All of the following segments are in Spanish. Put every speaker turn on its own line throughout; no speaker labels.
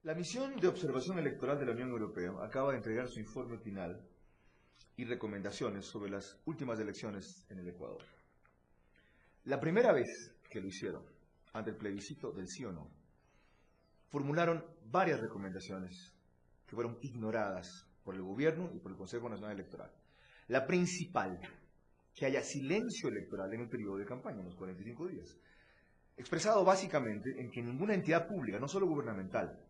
La misión de observación electoral de la Unión Europea acaba de entregar su informe final y recomendaciones sobre las últimas elecciones en el Ecuador. La primera vez que lo hicieron, ante el plebiscito del sí o no, formularon varias recomendaciones que fueron ignoradas por el gobierno y por el Consejo Nacional Electoral. La principal, que haya silencio electoral en el periodo de campaña, en los 45 días, expresado básicamente en que ninguna entidad pública, no solo gubernamental,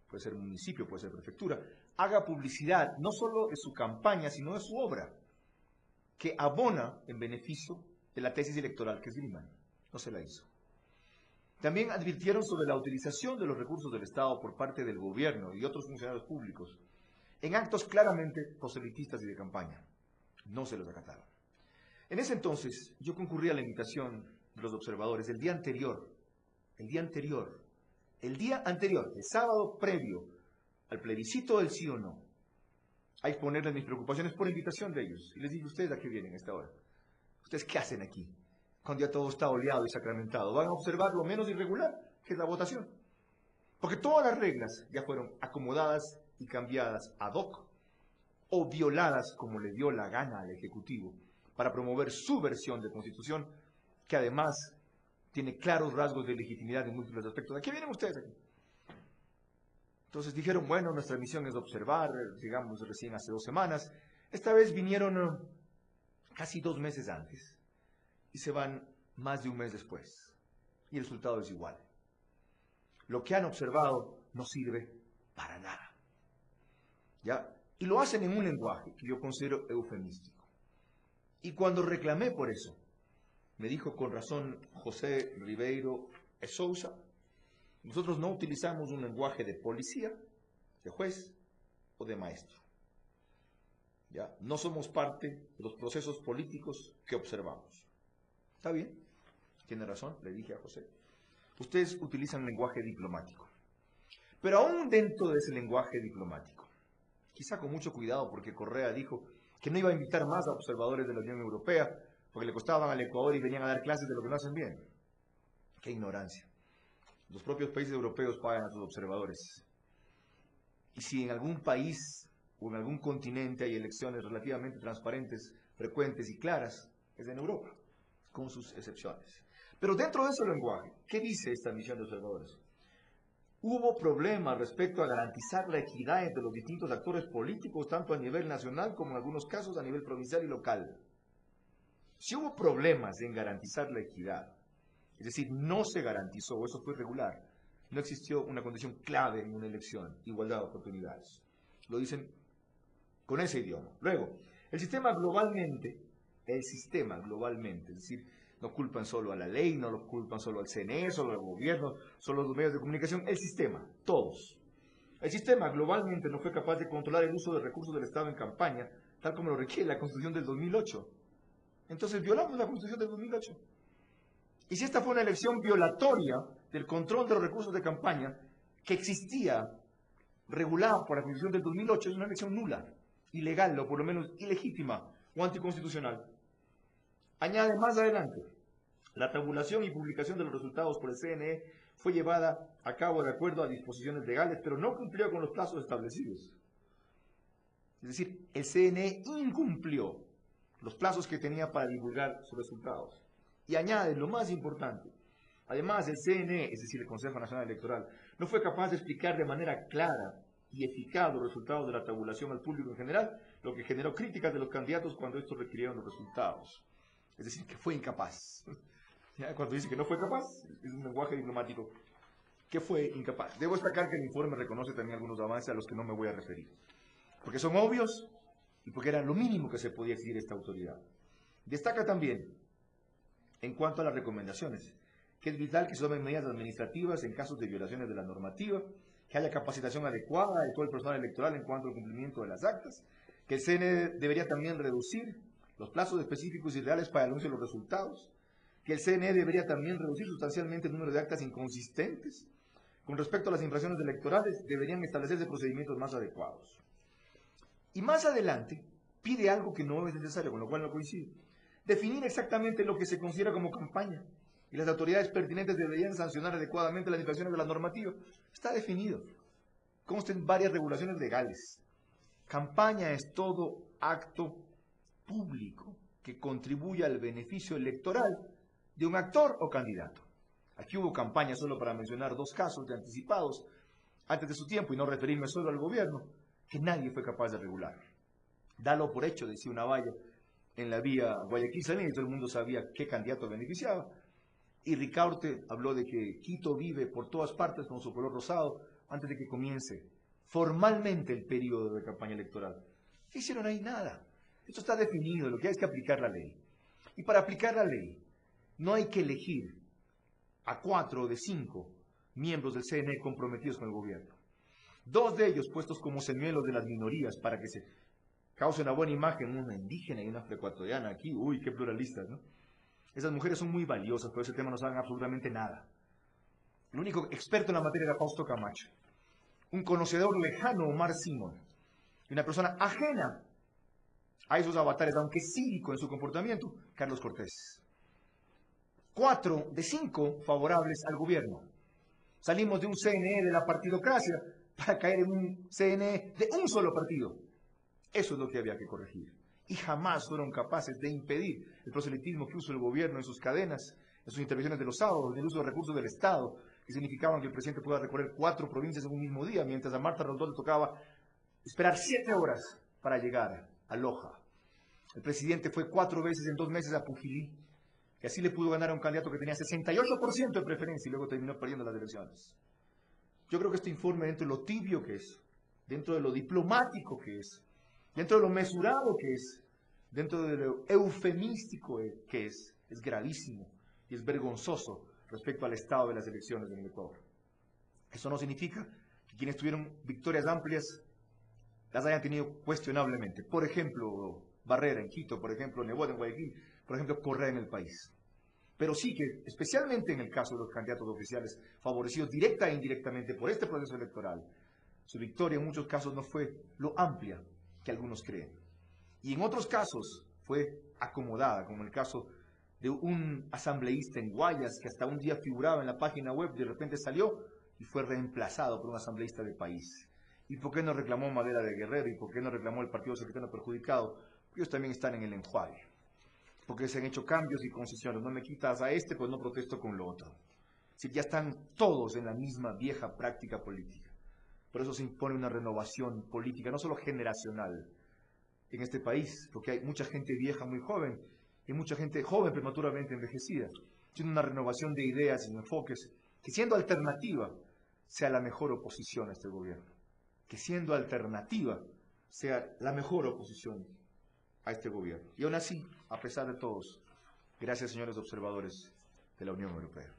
puede ser municipio, puede ser prefectura, haga publicidad no solo de su campaña, sino de su obra, que abona en beneficio de la tesis electoral que esgriman. No se la hizo. También advirtieron sobre la utilización de los recursos del Estado por parte del gobierno y otros funcionarios públicos en actos claramente proselitistas y de campaña. No se los acataron. En ese entonces, yo concurrí a la invitación de los observadores el día anterior, el sábado previo al plebiscito del sí o no, a exponerles mis preocupaciones por invitación de ellos. Y les dije, ¿ustedes a qué vienen a esta hora? ¿Ustedes qué hacen aquí? Cuando ya todo está oleado y sacramentado. Van a observar lo menos irregular, que es la votación. Porque todas las reglas ya fueron acomodadas y cambiadas ad hoc, o violadas como le dio la gana al Ejecutivo, para promover su versión de Constitución, que además tiene claros rasgos de legitimidad en múltiples aspectos. ¿A qué vienen ustedes aquí? Entonces dijeron, bueno, nuestra misión es observar, llegamos recién hace 2 semanas. Esta vez vinieron casi 2 meses antes y se van más de 1 mes después. Y el resultado es igual. Lo que han observado no sirve para nada. ¿Ya? Y lo hacen en un lenguaje que yo considero eufemístico. Y cuando reclamé por eso, me dijo con razón José Ribeiro e Sousa, nosotros no utilizamos un lenguaje de policía, de juez o de maestro. ¿Ya? No somos parte de los procesos políticos que observamos. ¿Está bien? Tiene razón, le dije a José. Ustedes utilizan lenguaje diplomático. Pero aún dentro de ese lenguaje diplomático, quizá con mucho cuidado porque Correa dijo que no iba a invitar más a observadores de la Unión Europea porque le costaban al Ecuador y venían a dar clases de lo que no hacen bien. ¡Qué ignorancia! Los propios países europeos pagan a sus observadores. Y si en algún país o en algún continente hay elecciones relativamente transparentes, frecuentes y claras, es en Europa, con sus excepciones. Pero dentro de ese lenguaje, ¿qué dice esta misión de observadores? Hubo problemas respecto a garantizar la equidad entre los distintos actores políticos, tanto a nivel nacional como en algunos casos a nivel provincial y local. Si hubo problemas en garantizar la equidad, es decir, no se garantizó, o eso fue irregular, no existió una condición clave en una elección, igualdad de oportunidades. Lo dicen con ese idioma. Luego, el sistema globalmente, es decir, no culpan solo a la ley, no lo culpan solo al CNE, solo al gobierno, solo a los medios de comunicación, el sistema, todos. El sistema globalmente no fue capaz de controlar el uso de recursos del Estado en campaña, tal como lo requiere la Constitución del 2008. Entonces violamos la Constitución del 2008. Y si esta fue una elección violatoria del control de los recursos de campaña que existía, regulada por la Constitución del 2008, es una elección nula, ilegal o por lo menos ilegítima o anticonstitucional. Añade más adelante, la tabulación y publicación de los resultados por el CNE fue llevada a cabo de acuerdo a disposiciones legales, pero no cumplió con los plazos establecidos. Es decir, el CNE incumplió los plazos que tenía para divulgar sus resultados. Y añade lo más importante, además el CNE, es decir, el Consejo Nacional Electoral, no fue capaz de explicar de manera clara y eficaz los resultados de la tabulación al público en general, lo que generó críticas de los candidatos cuando estos requirieron los resultados. Es decir, que fue incapaz. ¿Ya? Cuando dice que no fue capaz, es un lenguaje diplomático, que fue incapaz. Debo destacar que el informe reconoce también algunos avances a los que no me voy a referir, porque son obvios y porque era lo mínimo que se podía exigir esta autoridad. Destaca también, en cuanto a las recomendaciones, que es vital que se tomen medidas administrativas en casos de violaciones de la normativa, que haya capacitación adecuada de todo el personal electoral en cuanto al cumplimiento de las actas, que el CNE debería también reducir los plazos específicos y reales para el anuncio de los resultados, que el CNE debería también reducir sustancialmente el número de actas inconsistentes. Con respecto a las infracciones electorales, deberían establecerse procedimientos más adecuados. Y más adelante, pide algo que no es necesario, con lo cual no coincide. Definir exactamente lo que se considera como campaña. Y las autoridades pertinentes deberían sancionar adecuadamente las infracciones de la normativa. Está definido. consten varias regulaciones legales. Campaña es todo acto público que contribuye al beneficio electoral de un actor o candidato. Aquí hubo campaña, solo para mencionar 2 casos de anticipados antes de su tiempo, y no referirme solo al gobierno, que nadie fue capaz de regular. Dalo por hecho, decía una valla en la vía Guayaquil-Saline, y todo el mundo sabía qué candidato beneficiaba. Y Ricaurte habló de que Quito vive por todas partes con su color rosado antes de que comience formalmente el periodo de campaña electoral. ¿Qué hicieron ahí? Nada. Esto está definido, lo que hay es que aplicar la ley. Y para aplicar la ley, no hay que elegir a 4 de 5 miembros del CNE comprometidos con el gobierno. 2 de ellos puestos como señuelos de las minorías para que se cause una buena imagen, una indígena y una afroecuatoriana aquí. Uy, qué pluralistas, ¿no? Esas mujeres son muy valiosas, pero ese tema no saben absolutamente nada. El único experto en la materia era Fausto Camacho, un conocedor lejano, Omar Simón, y una persona ajena a esos avatares, aunque cívico en su comportamiento, Carlos Cortés. 4 de 5 favorables al gobierno. Salimos de un CNE de la partidocracia para caer en un CNE de un solo partido. Eso es lo que había que corregir. Y jamás fueron capaces de impedir el proselitismo que usó el gobierno en sus cadenas, en sus intervenciones de los sábados, en el uso de recursos del Estado, que significaban que el presidente pueda recorrer 4 provincias en un mismo día, mientras a Marta Rondón le tocaba esperar 7 horas para llegar a Loja. El presidente fue 4 veces en 2 meses a Pujilí, y así le pudo ganar a un candidato que tenía 68% de preferencia y luego terminó perdiendo las elecciones. Yo creo que este informe, dentro de lo tibio que es, dentro de lo diplomático que es, dentro de lo mesurado que es, dentro de lo eufemístico que es gravísimo y es vergonzoso respecto al estado de las elecciones en el Ecuador. Eso no significa que quienes tuvieron victorias amplias las hayan tenido cuestionablemente. Por ejemplo, Barrera en Quito, por ejemplo, Nebot en Guayaquil, por ejemplo, Correa en el país. Pero sí que, especialmente en el caso de los candidatos oficiales favorecidos directa e indirectamente por este proceso electoral, su victoria en muchos casos no fue lo amplia que algunos creen. Y en otros casos fue acomodada, como el caso de un asambleísta en Guayas que hasta un día figuraba en la página web, de repente salió y fue reemplazado por un asambleísta del país. ¿Y por qué no reclamó Madera de Guerrero? ¿Y por qué no reclamó el Partido Secretario Perjudicado? Ellos también están en el enjuague, porque se han hecho cambios y concesiones. No me quitas a este, pues no protesto con lo otro. Si ya están todos en la misma vieja práctica política. Por eso se impone una renovación política, no solo generacional, en este país, porque hay mucha gente vieja muy joven y mucha gente joven prematuramente envejecida, sino una renovación de ideas y enfoques que, siendo alternativa, sea la mejor oposición a este gobierno, que siendo alternativa sea la mejor oposición a este gobierno. Y aún así, a pesar de todos, gracias, señores observadores de la Unión Europea.